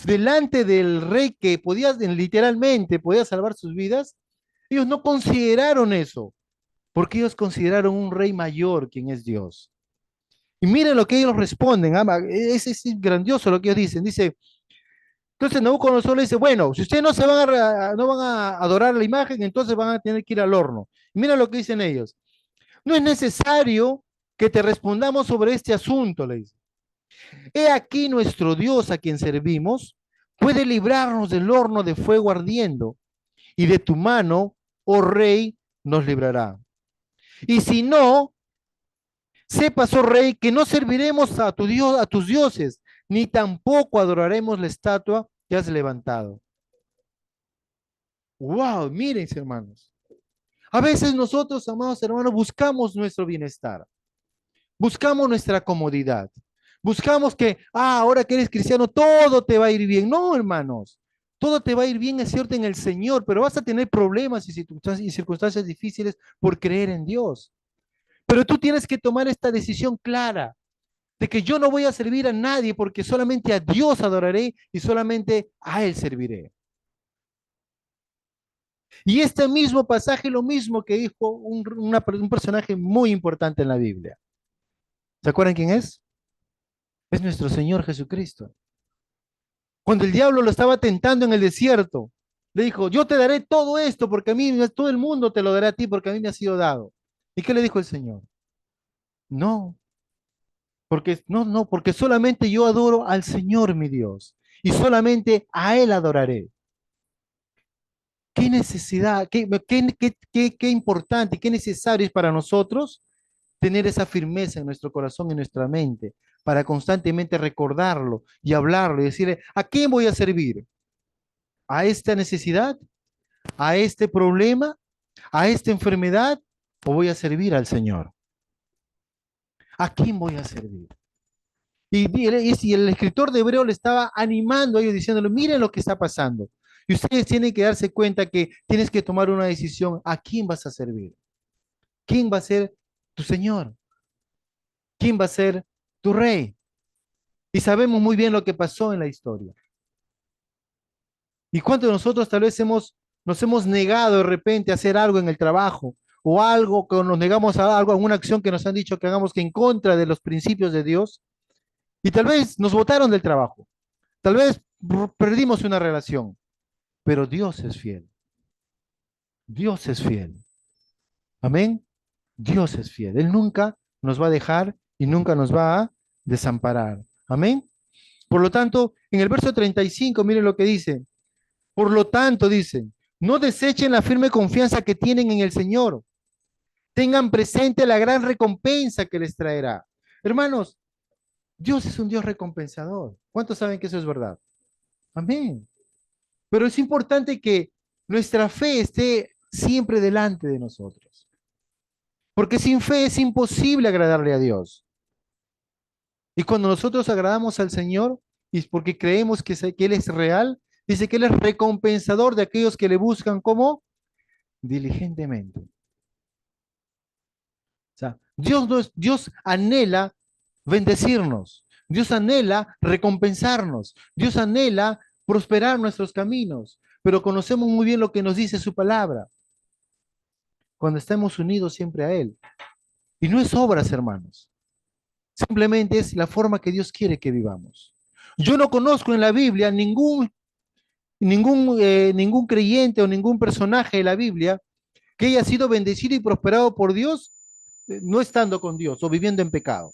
delante del rey que podía, literalmente, podía salvar sus vidas, ellos no consideraron eso, porque ellos consideraron un rey mayor, quien es Dios. Y miren lo que ellos responden, es grandioso lo que ellos dicen. Dice, entonces Nabucodonosor le dice, bueno, si ustedes no van a adorar la imagen, entonces van a tener que ir al horno. Y mira lo que dicen ellos. No es necesario que te respondamos sobre este asunto, le dice. He aquí nuestro Dios a quien servimos puede librarnos del horno de fuego ardiendo, y de tu mano, oh rey, nos librará. Y si no, sepas, oh rey, que no serviremos a tu Dios, a tus dioses, ni tampoco adoraremos la estatua que has levantado. Wow, miren, hermanos. A veces nosotros, amados hermanos, buscamos nuestro bienestar, buscamos nuestra comodidad, buscamos que, ahora que eres cristiano, todo te va a ir bien. No, hermanos, todo te va a ir bien, es cierto, en el Señor, pero vas a tener problemas y circunstancias difíciles por creer en Dios. Pero tú tienes que tomar esta decisión clara de que yo no voy a servir a nadie porque solamente a Dios adoraré y solamente a Él serviré. Y este mismo pasaje, lo mismo que dijo un personaje muy importante en la Biblia. ¿Se acuerdan quién es? Es nuestro Señor Jesucristo. Cuando el diablo lo estaba tentando en el desierto, le dijo, yo te daré todo esto porque a mí, todo el mundo te lo dará a ti porque a mí me ha sido dado. ¿Y qué le dijo el Señor? No, porque solamente yo adoro al Señor mi Dios y solamente a Él adoraré. ¿Qué necesidad, qué importante, qué necesario es para nosotros tener esa firmeza en nuestro corazón y en nuestra mente para constantemente recordarlo y hablarlo y decirle, ¿a quién voy a servir? ¿A esta necesidad? ¿A este problema? ¿A esta enfermedad o voy a servir al Señor? ¿A quién voy a servir? Y el escritor de Hebreo le estaba animando a ellos diciéndole, miren lo que está pasando. Y ustedes tienen que darse cuenta que tienes que tomar una decisión. ¿A quién vas a servir? ¿Quién va a ser tu Señor? ¿Quién va a ser tu Rey? Y sabemos muy bien lo que pasó en la historia. ¿Y cuántos de nosotros tal vez nos hemos negado de repente a hacer algo en el trabajo o algo que nos negamos a algo, alguna acción que nos han dicho que hagamos que en contra de los principios de Dios? Y tal vez nos botaron del trabajo, tal vez perdimos una relación, pero Dios es fiel. Dios es fiel. Amén. Dios es fiel. Él nunca nos va a dejar y nunca nos va a desamparar. Amén. Por lo tanto, en el verso 35, miren lo que dice. Por lo tanto, dice, no desechen la firme confianza que tienen en el Señor. Tengan presente la gran recompensa que les traerá. Hermanos, Dios es un Dios recompensador. ¿Cuántos saben que eso es verdad? Amén. Pero es importante que nuestra fe esté siempre delante de nosotros. Porque sin fe es imposible agradarle a Dios. Y cuando nosotros agradamos al Señor, y es porque creemos que Él es real, dice que Él es recompensador de aquellos que le buscan como diligentemente. O sea, Dios anhela bendecirnos, Dios anhela recompensarnos, Dios anhela prosperar nuestros caminos, pero conocemos muy bien lo que nos dice su palabra, cuando estamos unidos siempre a Él. Y no es obras, hermanos, simplemente es la forma que Dios quiere que vivamos. Yo no conozco en la Biblia ningún creyente o ningún personaje de la Biblia que haya sido bendecido y prosperado por Dios no estando con Dios o viviendo en pecado.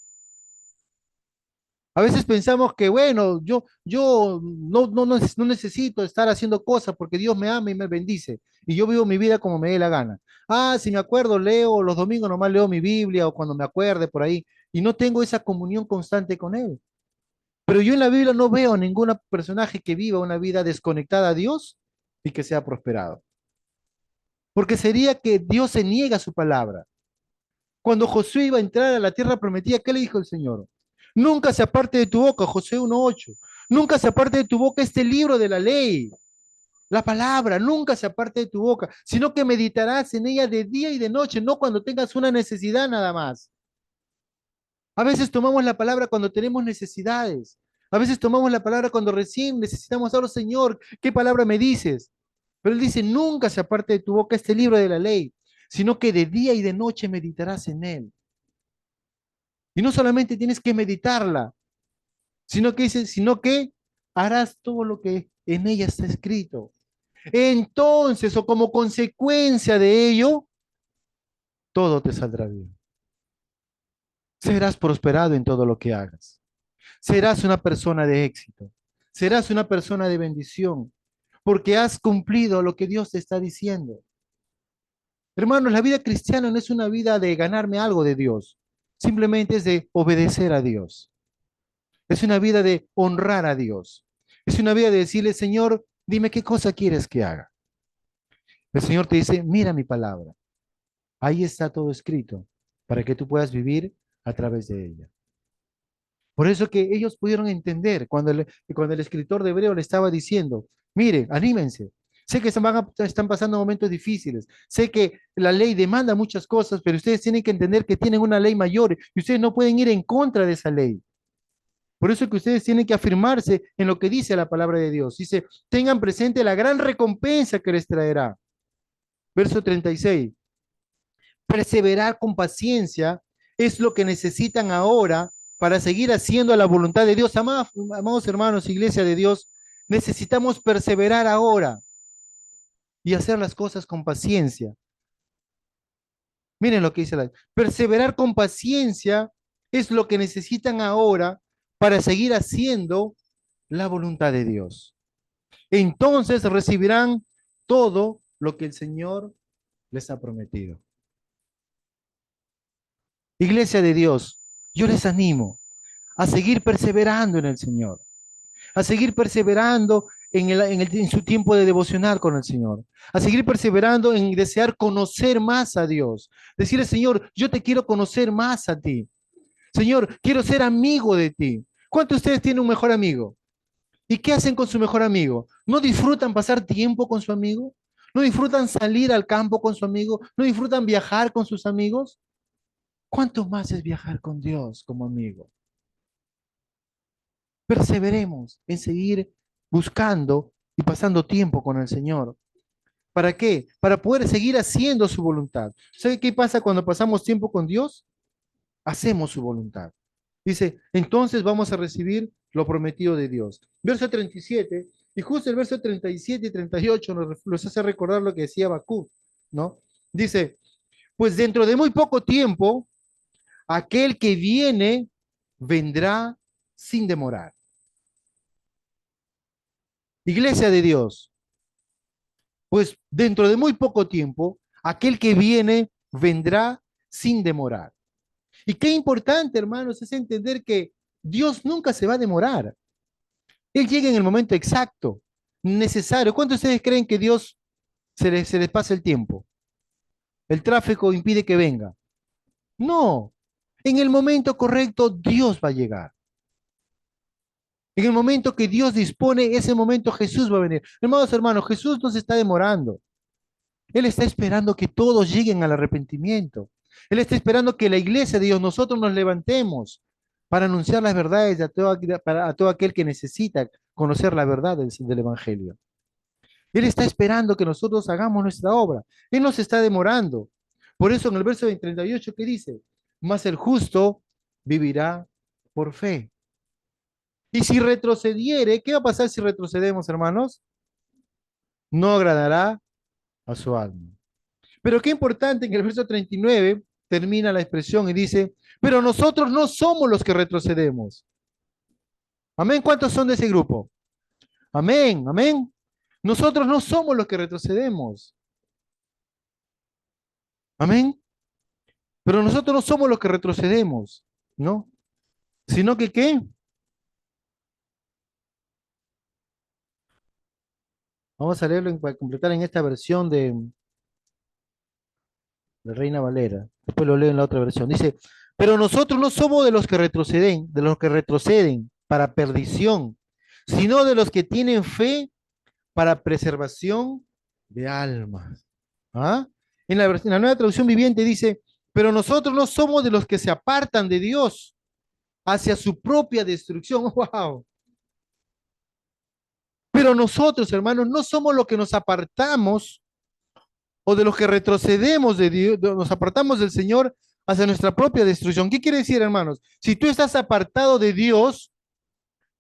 A veces pensamos que, bueno, yo no necesito estar haciendo cosas porque Dios me ama y me bendice. Y yo vivo mi vida como me dé la gana. Ah, si me acuerdo, leo los domingos, nomás leo mi Biblia o cuando me acuerde por ahí. Y no tengo esa comunión constante con Él. Pero yo en la Biblia no veo ningún personaje que viva una vida desconectada a Dios y que sea prosperado. Porque sería que Dios se niega a su palabra. Cuando Josué iba a entrar a la tierra prometida, ¿qué le dijo el Señor? Nunca se aparte de tu boca, Josué 1:8. Nunca se aparte de tu boca este libro de la ley, la palabra, nunca se aparte de tu boca, sino que meditarás en ella de día y de noche, no cuando tengas una necesidad nada más. A veces tomamos la palabra cuando tenemos necesidades. A veces tomamos la palabra cuando recién necesitamos algo, Señor, ¿qué palabra me dices? Pero Él dice, nunca se aparte de tu boca este libro de la ley, sino que de día y de noche meditarás en él. Y no solamente tienes que meditarla, sino que harás todo lo que en ella está escrito. Entonces, o como consecuencia de ello, todo te saldrá bien. Serás prosperado en todo lo que hagas. Serás una persona de éxito. Serás una persona de bendición, porque has cumplido lo que Dios te está diciendo. Hermanos, la vida cristiana no es una vida de ganarme algo de Dios, simplemente es de obedecer a Dios. Es una vida de honrar a Dios. Es una vida de decirle, Señor, dime qué cosa quieres que haga. El Señor te dice, mira mi palabra. Ahí está todo escrito para que tú puedas vivir a través de ella. Por eso que ellos pudieron entender cuando el escritor de Hebreo le estaba diciendo, mire, anímense. Sé que están pasando momentos difíciles. Sé que la ley demanda muchas cosas, pero ustedes tienen que entender que tienen una ley mayor y ustedes no pueden ir en contra de esa ley. Por eso que ustedes tienen que afirmarse en lo que dice la palabra de Dios. Dice, tengan presente la gran recompensa que les traerá. Verso 36. Perseverar con paciencia es lo que necesitan ahora para seguir haciendo la voluntad de Dios. Amados hermanos, iglesia de Dios, necesitamos perseverar ahora y hacer las cosas con paciencia. Miren lo que dice perseverar con paciencia es lo que necesitan ahora para seguir haciendo la voluntad de Dios. Entonces recibirán todo lo que el Señor les ha prometido. Iglesia de Dios, yo les animo a seguir perseverando en el Señor, a seguir perseverando en su tiempo de devocional con el Señor, a seguir perseverando en desear conocer más a Dios. Decirle, Señor, yo te quiero conocer más a ti. Señor, quiero ser amigo de ti. ¿Cuántos de ustedes tienen un mejor amigo? ¿Y qué hacen con su mejor amigo? ¿No disfrutan pasar tiempo con su amigo? ¿No disfrutan salir al campo con su amigo? ¿No disfrutan viajar con sus amigos? ¿Cuánto más es viajar con Dios como amigo? Perseveremos en seguir buscando y pasando tiempo con el Señor. ¿Para qué? Para poder seguir haciendo su voluntad. ¿Sabe qué pasa cuando pasamos tiempo con Dios? Hacemos su voluntad. Dice, entonces vamos a recibir lo prometido de Dios. Verso 37, y justo el verso 37 y 38 nos hace recordar lo que decía Habacuc, ¿no? Dice, pues dentro de muy poco tiempo, aquel que viene vendrá sin demorar. Iglesia de Dios, pues dentro de muy poco tiempo, aquel que viene vendrá sin demorar. Y qué importante, hermanos, es entender que Dios nunca se va a demorar. Él llega en el momento exacto, necesario. ¿Cuántos de ustedes creen que Dios se les pasa el tiempo? El tráfico impide que venga. No, en el momento correcto Dios va a llegar. En el momento que Dios dispone, ese momento Jesús va a venir. Hermanos, Jesús no se está demorando. Él está esperando que todos lleguen al arrepentimiento. Él está esperando que la iglesia de Dios, nosotros nos levantemos para anunciar las verdades a todo aquel que necesita conocer la verdad del Evangelio. Él está esperando que nosotros hagamos nuestra obra. Él nos está demorando. Por eso en el verso 38 que dice, mas el justo vivirá por fe. Y si retrocediere, ¿qué va a pasar si retrocedemos, hermanos? No agradará a su alma. Pero qué importante, en el verso 39 termina la expresión y dice, pero nosotros no somos los que retrocedemos. Amén. ¿Cuántos son de ese grupo? Amén, amén. Nosotros no somos los que retrocedemos. Amén. Pero nosotros no somos los que retrocedemos, ¿no? Sino que ¿qué? Vamos a leerlo para completar en esta versión de Reina Valera. Después lo leo en la otra versión. Dice, pero nosotros no somos de los que retroceden para perdición, sino de los que tienen fe para preservación de almas. ¿Ah? En la nueva traducción viviente dice, pero nosotros no somos de los que se apartan de Dios hacia su propia destrucción. ¡Wow! Pero nosotros, hermanos, no somos los que nos apartamos o de los que retrocedemos de Dios, nos apartamos del Señor hacia nuestra propia destrucción. ¿Qué quiere decir, hermanos? Si tú estás apartado de Dios,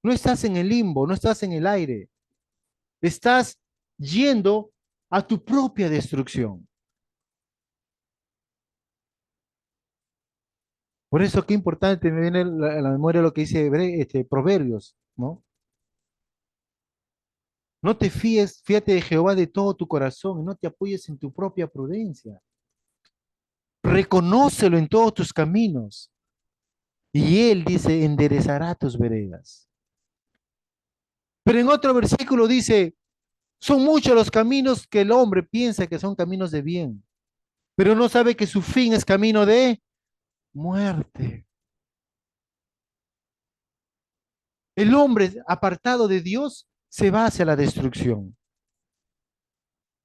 no estás en el limbo, no estás en el aire, estás yendo a tu propia destrucción. Por eso qué importante me viene a la memoria lo que dice Proverbios, ¿no? No te fíes, fíate de Jehová de todo tu corazón y no te apoyes en tu propia prudencia. Reconócelo en todos tus caminos y él dice, enderezará tus veredas. Pero en otro versículo dice, son muchos los caminos que el hombre piensa que son caminos de bien, pero no sabe que su fin es camino de muerte. El hombre apartado de Dios se va hacia la destrucción.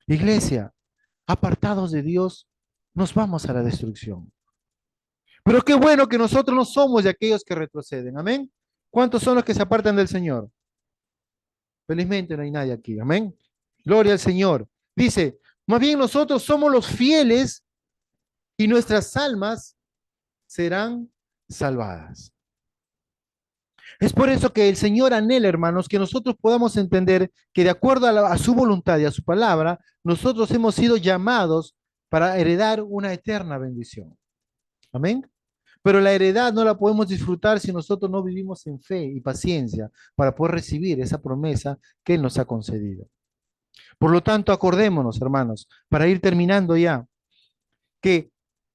Iglesia, apartados de Dios, nos vamos a la destrucción. Pero qué bueno que nosotros no somos de aquellos que retroceden. Amén. ¿Cuántos son los que se apartan del Señor? Felizmente no hay nadie aquí. Amén. Gloria al Señor. Dice, más bien nosotros somos los fieles y nuestras almas serán salvadas. Es por eso que el Señor anhela, hermanos, que nosotros podamos entender que de acuerdo a su voluntad y a su palabra, nosotros hemos sido llamados para heredar una eterna bendición. Amén. Pero la heredad no la podemos disfrutar si nosotros no vivimos en fe y paciencia para poder recibir esa promesa que Él nos ha concedido. Por lo tanto, acordémonos, hermanos, para ir terminando ya, que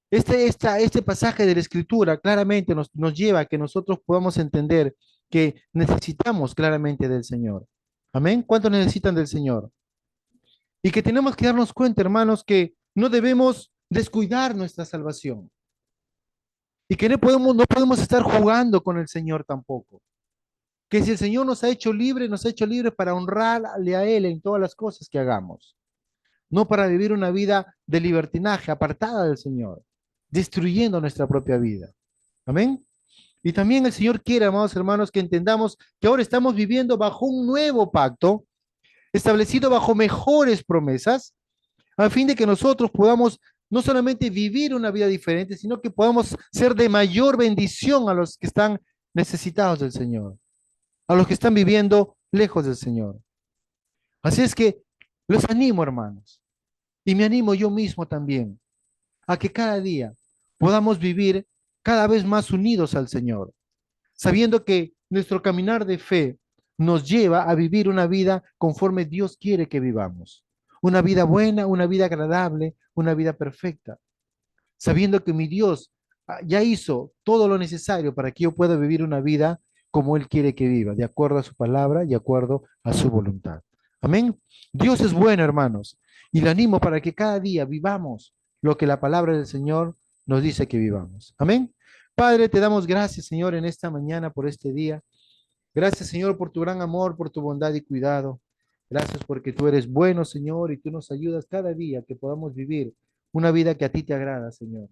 este pasaje de la Escritura claramente nos lleva a que nosotros podamos entender que necesitamos claramente del Señor. Amén. ¿Cuánto necesitan del Señor? Y que tenemos que darnos cuenta, hermanos, que no debemos descuidar nuestra salvación. Y que no podemos estar jugando con el Señor tampoco. Que si el Señor nos ha hecho libres, nos ha hecho libres para honrarle a Él en todas las cosas que hagamos. No para vivir una vida de libertinaje, apartada del Señor, destruyendo nuestra propia vida. Amén. Y también el Señor quiere, amados hermanos, que entendamos que ahora estamos viviendo bajo un nuevo pacto, establecido bajo mejores promesas, a fin de que nosotros podamos no solamente vivir una vida diferente, sino que podamos ser de mayor bendición a los que están necesitados del Señor, a los que están viviendo lejos del Señor. Así es que los animo, hermanos, y me animo yo mismo también, a que cada día podamos vivir cada vez más unidos al Señor, sabiendo que nuestro caminar de fe nos lleva a vivir una vida conforme Dios quiere que vivamos. Una vida buena, una vida agradable, una vida perfecta, sabiendo que mi Dios ya hizo todo lo necesario para que yo pueda vivir una vida como Él quiere que viva, de acuerdo a su palabra y de acuerdo a su voluntad. Amén. Dios es bueno, hermanos, y le animo para que cada día vivamos lo que la palabra del Señor nos dice que vivamos. Amén. Padre, te damos gracias, Señor, en esta mañana por este día. Gracias, Señor, por tu gran amor, por tu bondad y cuidado. Gracias porque tú eres bueno, Señor, y tú nos ayudas cada día que podamos vivir una vida que a ti te agrada, Señor.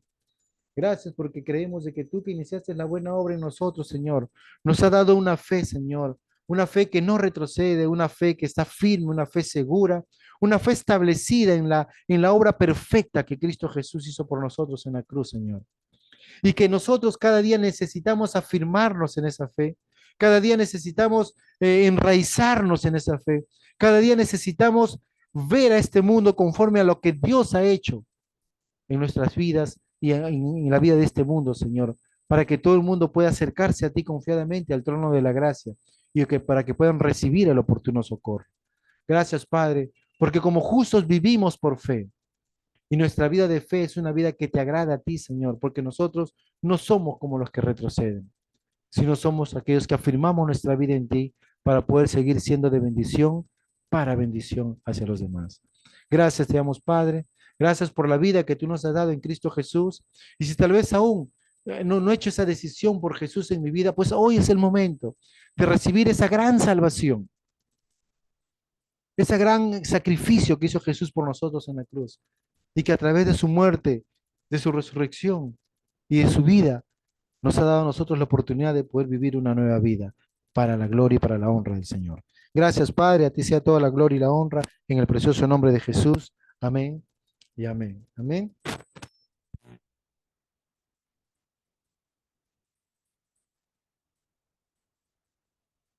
Gracias porque creemos de que tú que iniciaste la buena obra en nosotros, Señor, nos ha dado una fe, Señor, una fe que no retrocede, una fe que está firme, una fe segura, una fe establecida en la obra perfecta que Cristo Jesús hizo por nosotros en la cruz, Señor. Y que nosotros cada día necesitamos afirmarnos en esa fe, cada día necesitamos enraizarnos en esa fe, cada día necesitamos ver a este mundo conforme a lo que Dios ha hecho en nuestras vidas y en la vida de este mundo, Señor, para que todo el mundo pueda acercarse a ti confiadamente al trono de la gracia y que para que puedan recibir el oportuno socorro. Gracias, Padre, porque como justos vivimos por fe y nuestra vida de fe es una vida que te agrada a ti, Señor, porque nosotros no somos como los que retroceden, sino somos aquellos que afirmamos nuestra vida en ti para poder seguir siendo de bendición para bendición hacia los demás. Gracias te damos, Padre. Gracias por la vida que tú nos has dado en Cristo Jesús. Y si tal vez aún no he hecho esa decisión por Jesús en mi vida, pues hoy es el momento de recibir esa gran salvación, ese gran sacrificio que hizo Jesús por nosotros en la cruz. Y que a través de su muerte, de su resurrección y de su vida, nos ha dado a nosotros la oportunidad de poder vivir una nueva vida para la gloria y para la honra del Señor. Gracias, Padre, a ti sea toda la gloria y la honra en el precioso nombre de Jesús. Amén y amén. Amén.